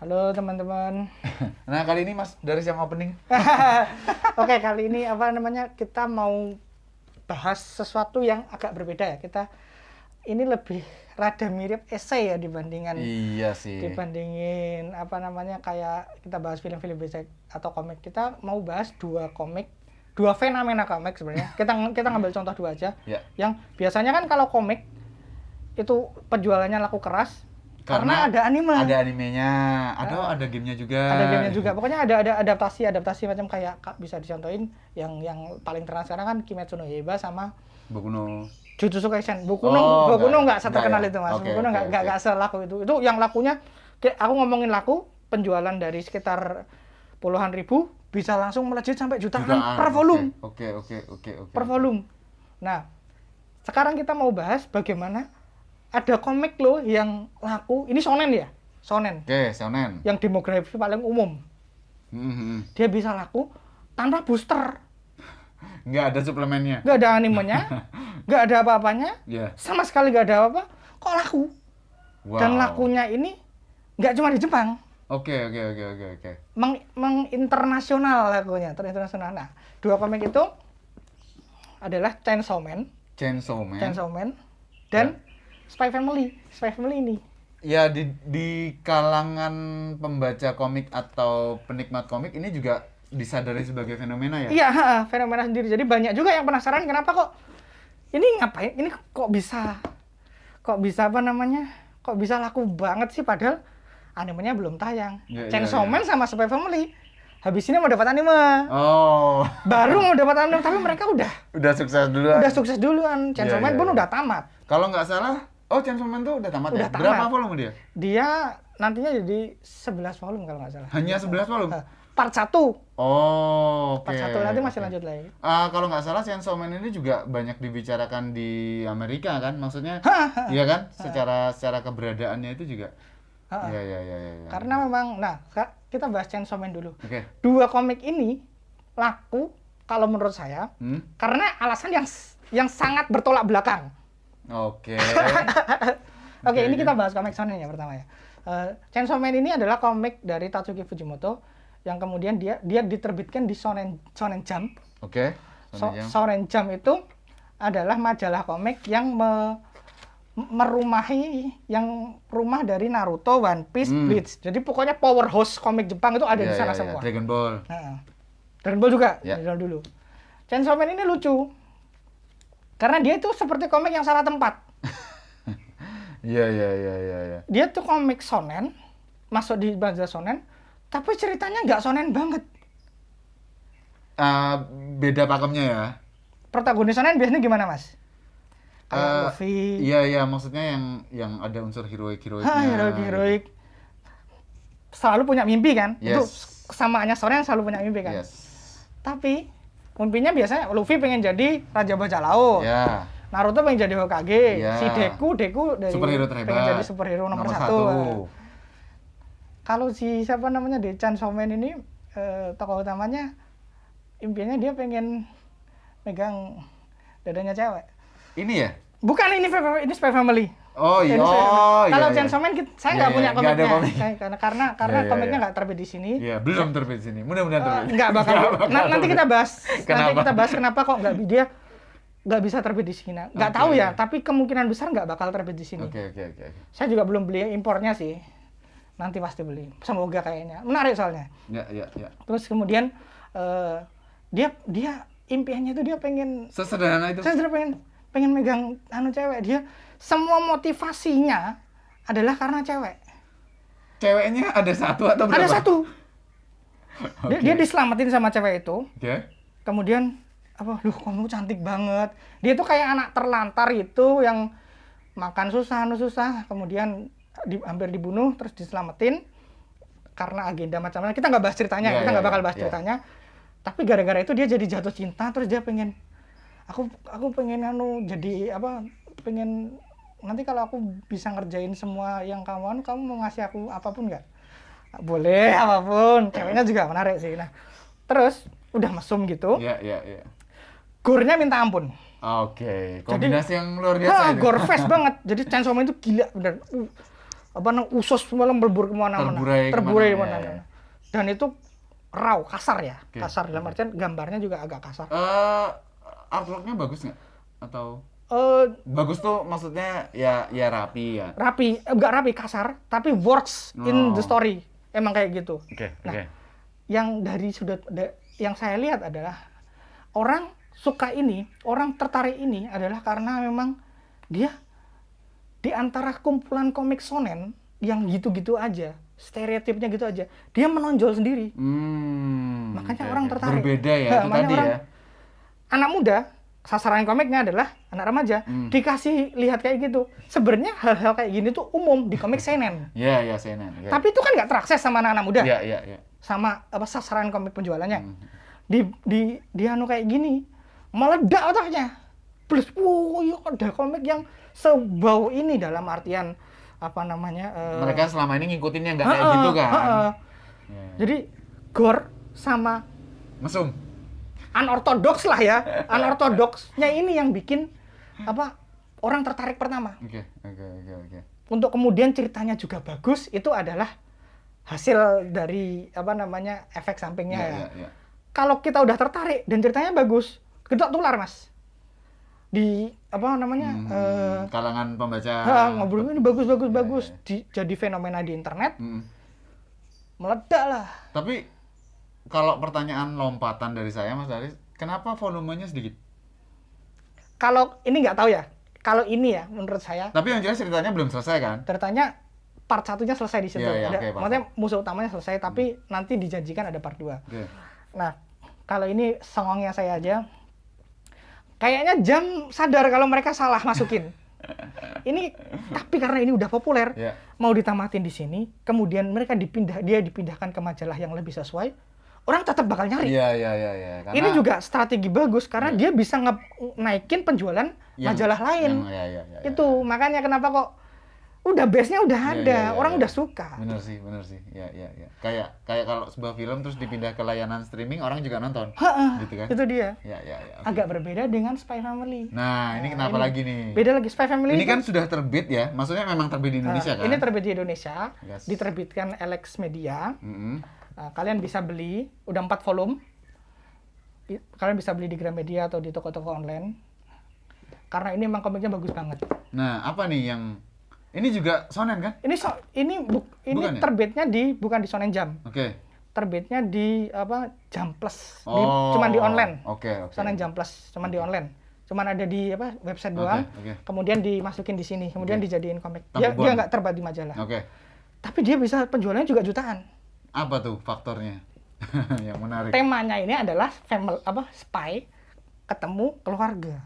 Halo teman-teman. Nah kali ini Mas dari siang opening. Oke, kali ini kita mau bahas sesuatu yang agak berbeda ya. Kita ini lebih rada mirip esai ya Iya sih. dibandingin kayak kita bahas film-film biasa atau komik. Kita mau bahas dua fenomena komik sebenarnya. Kita ngambil contoh dua aja. Ya. Yang biasanya kan kalau komik itu penjualannya laku keras. Karena ada anime. Ada animenya, ada gamenya juga. Ada gamenya juga. Pokoknya ada adaptasi macam kayak bisa dicontohin yang paling terkenal sekarang kan Kimetsu no Yaiba sama Boku no Jujutsu Kaisen. Boku no nggak seterkenal itu Mas. Okay, Boku no nggak selaku itu. Itu yang lakunya aku ngomongin laku penjualan dari sekitar puluhan ribu bisa langsung melejit sampai jutaan per volume. Oke. Per volume. Nah, sekarang kita mau bahas bagaimana ada komik loh yang laku, ini shonen ya? Shonen. Oke, shonen. Yang demografi paling umum. Dia bisa laku tanpa booster. Nggak ada suplemennya. Nggak ada animenya, nggak ada apa-apanya, sama sekali nggak ada apa-apa, kok laku? Wow. Dan lakunya ini nggak cuma di Jepang. Oke. Menginternasional lakunya, terinternasional. Nah, dua komik itu adalah Chainsaw Man dan Spy Family ini. Ya di kalangan pembaca komik atau penikmat komik ini juga disadari sebagai fenomena ya? Iya, fenomena sendiri. Jadi banyak juga yang penasaran kenapa kok ini ngapain? Ini kok bisa kok bisa laku banget sih padahal animenya belum tayang. Chainsaw Man sama Spy Family habis ini mau dapat anime. Oh. Baru mau dapat anime tapi mereka udah sukses duluan. Chainsaw Man pun udah tamat. Kalau nggak salah, Chainsaw Man tuh udah tamat ya? Tamat. Berapa volume dia? Dia nantinya jadi 11 volume kalau nggak salah. Hanya 11 volume? Part 1. Oh, oke. Part 1 nanti masih lanjut lagi. Kalau nggak salah Chainsaw Man ini juga banyak dibicarakan di Amerika kan? Maksudnya, iya kan? Secara keberadaannya itu juga. Iya. Karena memang, kita bahas Chainsaw Man dulu. Oke. Dua komik ini laku kalau menurut saya karena alasan yang sangat bertolak belakang. Oke. Oke, ini kita bahas komik shonen ya pertama ya. Chainsaw Man ini adalah komik dari Tatsuki Fujimoto yang kemudian dia diterbitkan di Shonen Jump. Oke. Shonen Jump itu adalah majalah komik yang merumahi yang rumah dari Naruto, One Piece, Bleach. Jadi pokoknya powerhouse komik Jepang itu ada di sana semua. Dragon Ball. Dragon Ball juga dulu. Chainsaw Man ini lucu. Karena dia itu seperti komik yang salah tempat. Iya. Dia tuh komik shonen, masuk di majalah shonen, tapi ceritanya nggak shonen banget. Beda pakemnya ya. Protagonis shonen biasanya gimana, Mas? Kayak Luffy. Iya, maksudnya yang ada unsur heroik-heroiknya. Heroik. Selalu punya mimpi kan? Yes. Itu kesamaannya shonen selalu punya mimpi kan? Yes. Tapi mimpinya biasanya Luffy pengen jadi Raja Bajak Laut. Ya. Naruto pengen jadi Hokage. Ya. Si Deku dari superhero terhebat. pengen jadi superhero nomor 1. Kalau si di Chainsaw Man ini tokoh utamanya impiannya dia pengen megang dadanya cewek. Ini ya? Bukan, ini Spy Family. Oh iya. Kalau Chainsaw Man saya nggak punya komiknya. Komik. Karena komiknya nggak terbit di sini. Iya, belum terbit di sini. Mudah-mudahan terbit. Nggak bakal. Nanti kita bahas. Kenapa? Nanti kita bahas kenapa kok dia nggak bisa terbit di sini. Nggak tahu ya, tapi kemungkinan besar nggak bakal terbit di sini. Oke. Saya juga belum beli impornya sih. Nanti pasti beli. Semoga kayaknya. Menarik soalnya. Ya. Terus kemudian dia impiannya itu dia pengen Sesederhana itu. Saya pengen megang cewek. Dia semua motivasinya adalah karena cewek. Ceweknya ada satu atau berapa? Ada satu. Dia diselamatin sama cewek itu. Oke. Kemudian kamu cantik banget. Dia tuh kayak anak terlantar itu yang makan susah, kemudian hampir dibunuh terus diselamatin karena agenda macam-macam. Kita nggak bahas ceritanya, kita nggak bakal bahas ceritanya. Tapi gara-gara itu dia jadi jatuh cinta, terus dia pengen aku pengen pengen nanti kalau aku bisa ngerjain semua yang kamu mau ngasih aku apapun nggak? Boleh, apapun. Ceweknya juga menarik sih. Nah, terus udah mesum gitu. Iya. Gore-nya minta ampun. Oke, kombinasi yang luar biasa itu. Gore fest banget. Jadi Chainsaw Man itu gila bener. usus malah melebur kemana-mana, terburai kemana, kemana-mana. Dan itu raw, kasar ya, kasar dalam artian gambarnya juga agak kasar. Artworknya bagus nggak? Atau bagus tuh maksudnya ya rapi ya? Rapi, enggak rapi, kasar, tapi works in the story, emang kayak gitu. Nah, yang dari yang saya lihat adalah orang suka ini, orang tertarik ini adalah karena memang dia di antara kumpulan komik shonen yang gitu-gitu aja, stereotipnya gitu aja, dia menonjol sendiri. Makanya orang tertarik. Berbeda ya, itu tadi ya. Anak muda, sasaran komiknya adalah anak remaja, dikasih lihat kayak gitu. Sebenarnya hal-hal kayak gini tuh umum di komik seinen. Iya, seinen. Tapi itu kan nggak terakses sama anak-anak muda. Iya. Sama sasaran komik penjualannya. Di anu kayak gini, meledak otaknya. Plus, iya ada komik yang sebau ini dalam artian mereka selama ini ngikutinnya nggak kayak gitu kan. Jadi gore sama mesum, unorthodox lah ya. Unorthodoxnya ini yang bikin orang tertarik pertama. Oke. Untuk kemudian ceritanya juga bagus, itu adalah hasil dari efek sampingnya. Ya. Kalau kita udah tertarik dan ceritanya bagus, kita tular, Mas. Di kalangan pembaca ngobrol ini bagus. Jadi fenomena di internet. Meledak lah. Tapi kalau pertanyaan lompatan dari saya, Mas Daris, kenapa volumenya sedikit? Kalau ini nggak tahu ya. Kalau ini ya menurut saya. Tapi yang jelas ceritanya belum selesai kan? Ceritanya part 1-nya selesai di situ. Maksudnya musuh utamanya selesai, tapi nanti dijanjikan ada part 2. Nah, kalau ini songongnya saya aja. Kayaknya Jam sadar kalau mereka salah masukin. Ini tapi karena ini udah populer, mau ditamatin di sini, kemudian dia dipindahkan ke majalah yang lebih sesuai, orang tetap bakal nyari. Iya. Ini juga strategi bagus karena dia bisa naikin penjualan majalah lain. Itu makanya kenapa kok udah base-nya udah ada, orang udah suka. Bener sih. Ya. Kayak kalau sebuah film terus dipindah ke layanan streaming, orang juga nonton. Gitu kan? Itu dia. Ya. Agak berbeda dengan Spy Family. Nah, ini kenapa lagi nih? Beda lagi. Spy Family ini kan sudah terbit ya, maksudnya memang terbit di Indonesia kan? Ini terbit di Indonesia, diterbitkan Alex Media. Kalian bisa beli, udah 4 volume. Kalian bisa beli di Gramedia atau di toko-toko online. Karena ini emang komiknya bagus banget. Nah, apa nih yang ini juga shonen kan? Ini terbitnya bukan di Shonen Jump. Terbitnya di Jump Plus. Cuman di online. Shonen Jump Plus cuman di online. Cuman ada di website doang. Kemudian dimasukin di sini, kemudian dijadiin komik. Dia nggak terbit di majalah. Tapi dia bisa penjualannya juga jutaan. Apa tuh faktornya yang menarik? Temanya ini adalah spy ketemu keluarga.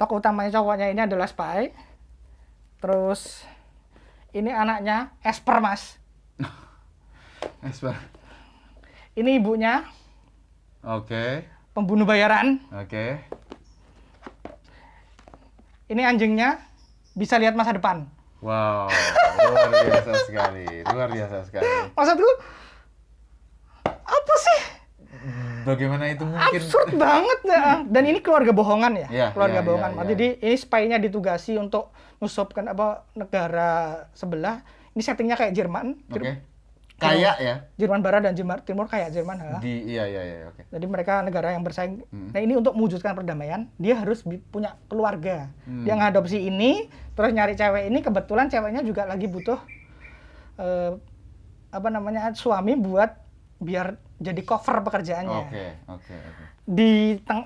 Tokoh utamanya cowoknya ini adalah spy. Terus ini anaknya Esper, Mas. Esper. Ini ibunya. Pembunuh bayaran. Ini anjingnya bisa lihat masa depan. Wow, luar biasa sekali. Maksudku, apa sih? Bagaimana itu mungkin? Absurd banget ya. Dan ini keluarga bohongan ya, keluarga bohongan. Jadi ini spy-nya ditugasi untuk ngusupkan negara sebelah. Ini settingnya kayak Jerman. Kayak ya? Jerman Barat dan Jerman Timur kayak Jerman. Iya. Jadi mereka negara yang bersaing. Nah ini untuk mewujudkan perdamaian, dia harus punya keluarga. Dia ngadopsi ini, terus nyari cewek ini. Kebetulan ceweknya juga lagi butuh suami buat biar jadi cover pekerjaannya.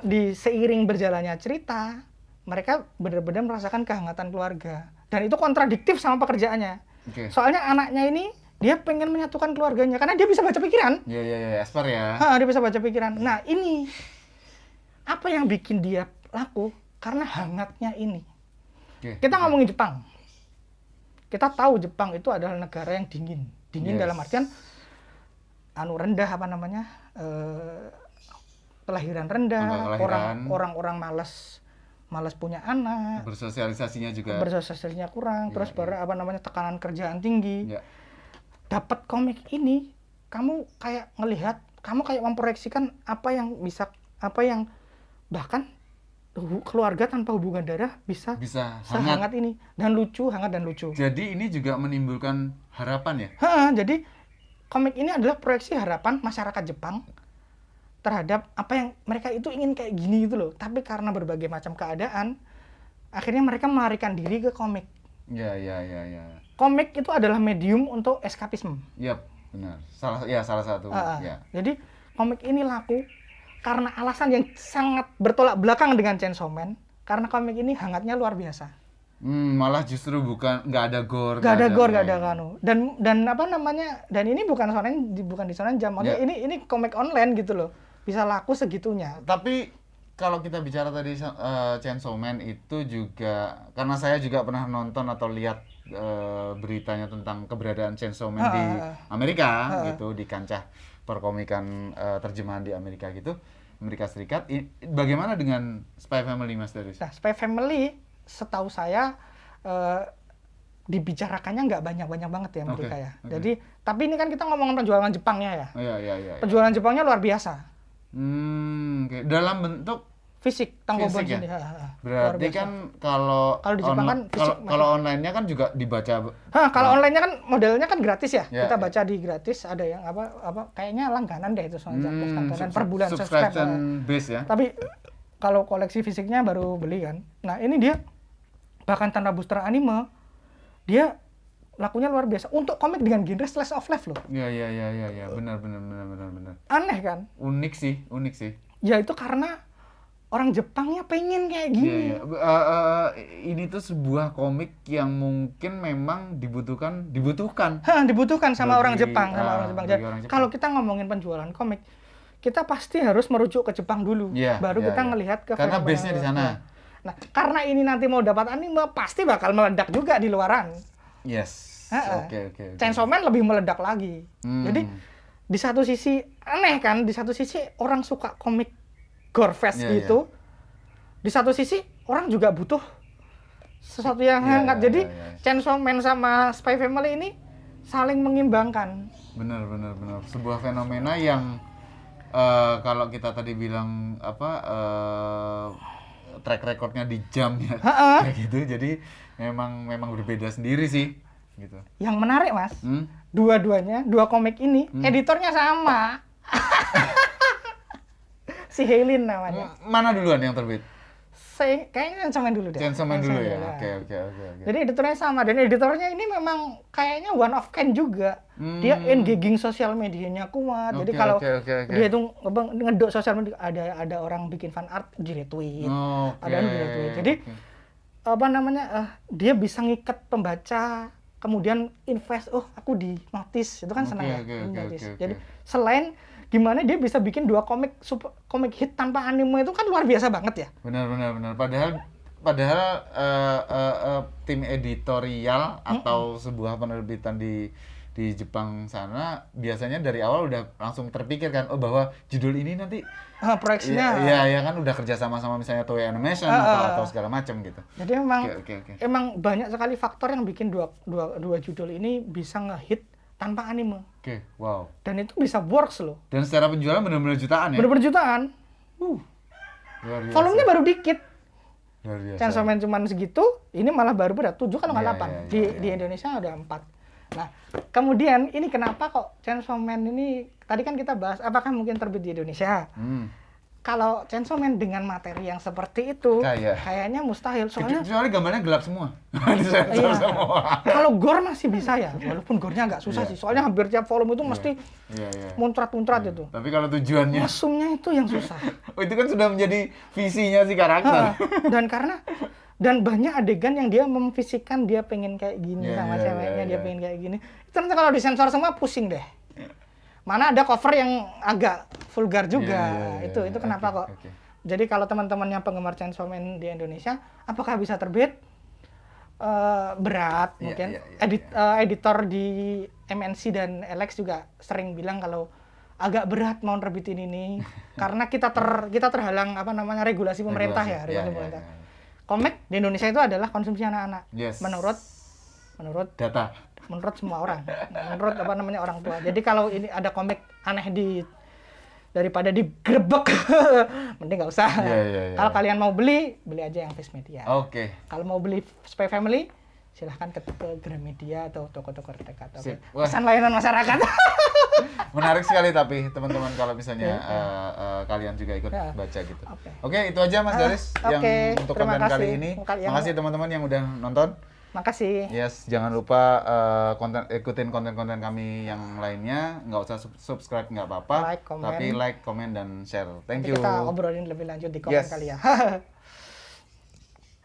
Di seiring berjalannya cerita, mereka benar-benar merasakan kehangatan keluarga. Dan itu kontradiktif sama pekerjaannya. Soalnya anaknya ini dia pengen menyatukan keluarganya karena dia bisa baca pikiran. Iya, Esper ya. Dia bisa baca pikiran. Nah, ini apa yang bikin dia laku? Karena hangatnya ini. Kita ngomongin Jepang. Kita tahu Jepang itu adalah negara yang dingin. Dingin dalam artian rendah kelahiran rendah, orang-orang malas punya anak, bersosialisasinya kurang, terus tekanan kerjaan tinggi. Dapat komik ini, kamu kayak memproyeksikan apa yang bahkan keluarga tanpa hubungan darah bisa Bisa sehangat ini dan lucu, hangat dan lucu. Jadi ini juga menimbulkan harapan ya? Jadi komik ini adalah proyeksi harapan masyarakat Jepang terhadap apa yang mereka itu ingin kayak gini gitu loh. Tapi karena berbagai macam keadaan, akhirnya mereka melarikan diri ke komik. Ya. Komik itu adalah medium untuk eskapisme. Yap, benar. Salah satu. Ya. Jadi komik ini laku karena alasan yang sangat bertolak belakang dengan Chainsaw Man. Karena komik ini hangatnya luar biasa. Malah justru nggak ada gore. Nggak ada kanu. Dan apa namanya? Dan ini bukan di Shonen Jump. Maksudnya ini komik online gitu loh. Bisa laku segitunya. Tapi kalau kita bicara tadi Chainsaw Man itu juga karena saya juga pernah nonton atau lihat beritanya tentang keberadaan Chainsaw Man di Amerika gitu, di kancah perkomikan terjemahan di Amerika gitu, Amerika Serikat. Bagaimana dengan Spy Family, Mas Darius? Nah, Spy Family setahu saya dibicarakannya nggak banyak banget ya Amerika ya. Jadi tapi ini kan kita ngomongin penjualan Jepangnya ya. Iya. Penjualan Jepangnya luar biasa. Dalam bentuk fisik, tanggobon ya? sini. Berarti kan kalau di Jepang kan kalau online-nya kan juga dibaca. Kalau online-nya kan modelnya kan gratis ya. Kita baca di gratis, ada yang apa kayaknya langganan deh itu soalnya langganan per bulan subscription base ya. Tapi kalau koleksi fisiknya baru beli kan. Nah, ini dia bahkan tanpa booster anime dia lakunya luar biasa untuk komik dengan genre slice of life loh. Iya. Benar. Aneh kan? Unik sih. Ya itu karena orang Jepangnya pengen kayak gini. Iya. Ini tuh sebuah komik yang mungkin memang dibutuhkan. Dibutuhkan sama orang Jepang, Jadi, kalau kita ngomongin penjualan komik, kita pasti harus merujuk ke Jepang dulu, baru kita ngelihat ke karena base-nya di sana. Nah, karena ini nanti mau dapat anime, pasti bakal meledak juga di luaran. Yes. Oke. Chainsaw Man lebih meledak lagi. Jadi di satu sisi aneh kan, di satu sisi orang suka komik gore fest gitu. Di satu sisi orang juga butuh sesuatu yang hangat. Jadi Chainsaw Man sama Spy Family ini saling mengimbangkan. Benar. Sebuah fenomena yang kalau kita tadi bilang track recordnya di jamnya kayak gitu, jadi memang berbeda sendiri sih gitu. Yang menarik Mas, dua komik ini editornya sama. Si Helin namanya. Mana duluan yang terbit? Kayaknya Chainsaw Man dulu deh. Chainsaw Man dulu ya. Oke. Jadi editornya sama, dan editornya ini memang kayaknya one of kind juga. Dia engaging sosial medianya kuat. Jadi kalau dia itu ngedok sosial media, ada orang bikin fan art di retweet. Ada yang di retweet. Jadi dia bisa ngikat pembaca, kemudian invest, aku di notice, itu kan senang ya. Jadi selain gimana dia bisa bikin dua komik hit tanpa anime, itu kan luar biasa banget ya. Benar. Padahal tim editorial atau sebuah penerbitan di Jepang sana biasanya dari awal udah langsung terpikir kan, bahwa judul ini nanti proyeksinya ya kan udah kerja sama misalnya Toei Animation atau segala macam gitu. Jadi emang banyak sekali faktor yang bikin dua judul ini bisa ngehit tanpa anime. Wow. Dan itu bisa works loh. Dan secara penjualan benar-benar jutaan ya? Benar-benar jutaan. Volumenya baru dikit. Luar biasa. Chainsaw Man cuma segitu, ini malah baru berat 7 kan nggak 8. Di Indonesia ada 4. Nah, kemudian ini kenapa kok Chainsaw Man ini, tadi kan kita bahas apakah mungkin terbit di Indonesia. Kalau Chainsaw Man dengan materi yang seperti itu, kayaknya mustahil. Soalnya gambarnya gelap semua. Kalau gore masih bisa ya, walaupun gore-nya agak susah sih. Soalnya hampir tiap volume itu mesti muncrat-muncrat itu. Tapi kalau tujuannya, kostumnya itu yang susah. Itu kan sudah menjadi visinya si karakter. Dan banyak adegan yang dia memfisikkan dia pengen kayak gini sama ceweknya, dia pengen kayak gini. Itu nanti kalau disensor semua pusing deh. Mana ada cover yang agak vulgar juga. Itu kenapa kok. Jadi kalau teman-teman yang penggemar Chainsaw Man di Indonesia, apakah bisa terbit? Berat mungkin. Editor di MNC dan LX juga sering bilang kalau agak berat mau terbitin ini karena kita terhalang regulasi pemerintah pemerintah. Komik di Indonesia itu adalah konsumsi anak-anak. Menurut data. Menurut semua orang, menurut orang tua. Jadi kalau ini ada komik aneh daripada digrebek. Mending nggak usah. Iya, iya, iya. Kalau kalian mau beli aja yang Face Media. Oke. Kalau mau beli Spy Family, silahkan ke Gramedia atau toko-toko terdekat. Oke. Sip. Wah. Pesan layanan masyarakat. Menarik sekali tapi teman-teman kalau misalnya kalian juga ikut Ya. baca gitu. Oke. Oke, itu aja Mas Garis yang oke. untuk Terima konten kali kasih. ini. Yang- Makasih teman-teman yang udah nonton. Makasih. Yes, jangan lupa ikutin konten-konten kami yang lainnya. Nggak usah subscribe nggak apa-apa, Like, comment. tapi like, comment dan share. Thank Nanti you. kita obrolin lebih lanjut di komen Yes. kali ya.